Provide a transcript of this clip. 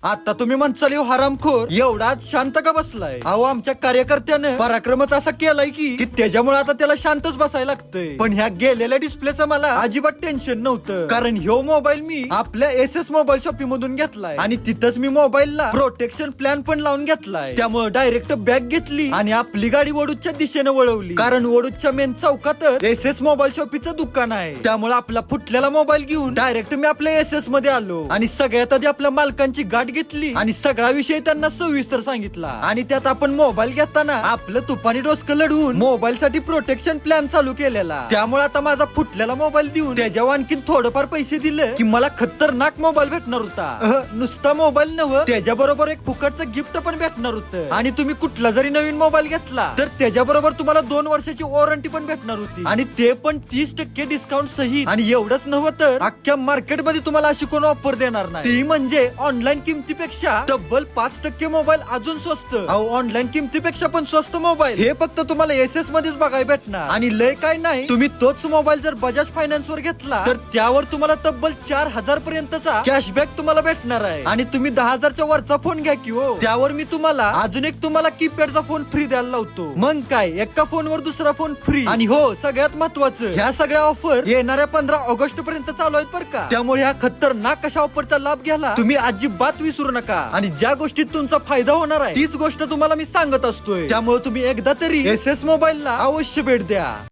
आता तुम्ही म्हणसाल हो हरामखोर, एवढाच शांत का बसलाय? अहो आमच्या कार्यकर्त्यानं पराक्रमच असा केलाय की त्याच्यामुळे आता त्याला शांतच बसायला लागतंय. पण ह्या गेलेल्या डिस्प्लेचं मला अजिबात टेन्शन नव्हतं, कारण ह्यो मोबाईल मी आपल्या एसएस मोबाईल शॉपिंग मधून घेतलाय आणि तिथंच मी मोबाईलला प्रोटेक्शन प्लॅन पण लावून घेतलाय. त्यामुळे डायरेक्ट बॅग घेतली आणि आपली गाडी वडूच्या दिशेने वळवली, कारण वडूच्या मेन चौकातच एसएस मोबाईल शॉपीचं दुकान आहे. त्यामुळे आपला फुटलेला मोबाईल घेऊन डायरेक्ट मी आपल्या एसएस मध्ये आलो आणि सगळ्यात आधी आपल्या मालकांची गाठ घेतली आणि सगळा विषय त्यांना सविस्तर सांगितला. आणि त्यात आपण मोबाईल घेताना आपलं तुपानी डोसकं लढवून मोबाईल साठी प्रोटेक्शन प्लॅन चालू केलेला. त्यामुळे आता माझा फुटलेला मोबाईल देऊन त्याच्यावर आणखीन थोडंफार पैसे दिले की मला खतरनाक मोबाईल भेटणार होता. नुसता मोबाईल नव्हे, त्याच्याबरोबर एक फुकटचं गिफ्ट पण भेटणार होतं. आणि तुम्ही कुठला जरी नवीन मोबाईल घेतला तर त्याच्याबरोबर तुम्हाला 2 वर्षाची वॉरंटी पण भेटणार होती, आणि ते पण 30% डिस्काउंट सहित. आणि एवढंच नव्हे तर अख्ख्या मार्केट मध्ये तुम्हाला अशी कोण ऑफर देणार नाही, ती म्हणजे ऑनलाईन किमतीपेक्षा तब्बल 5% मोबाईल अजून स्वस्त. अहो ऑनलाईन किमतीपेक्षा पण स्वस्त मोबाईल हे फक्त तुम्हाला एसएस मध्येच बघायला भेटणार. आणि लय काय नाही, तुम्ही तोच मोबाईल जर बजाज फायनान्स वर घेतला तर त्यावर तुम्हाला तब्बल 4000 पर्यंतचा कॅशबॅक तुम्हाला भेटणार आहे. आणि तुम्ही 10,000च्या वरचा फोन घ्या की हो, त्यावर मी तुम्हाला अजून एक तुम्हाला कीपॅडचा फोन फ्री द्यायला लावतो. मग काय, एका फोनवर दुसरा फोन फ्री. आणि हो सगळ्यात महत्वाचं, ह्या सगळ्या ऑफर येणाऱ्या 15 ऑगस्ट पर्यंत चालू आहेत बरं का. त्यामुळे ह्या खतरनाक अशा ऑफरचा लाभ घ्यायला तुम्ही अजिबात विसरू नका. आणि ज्या गोष्टीत तुमचा फायदा होणार आहे तीच गोष्ट तुम्हाला मी सांगत असतोय. त्यामुळे तुम्ही एकदा तरी एसएस मोबाईलला अवश्य भेट द्या.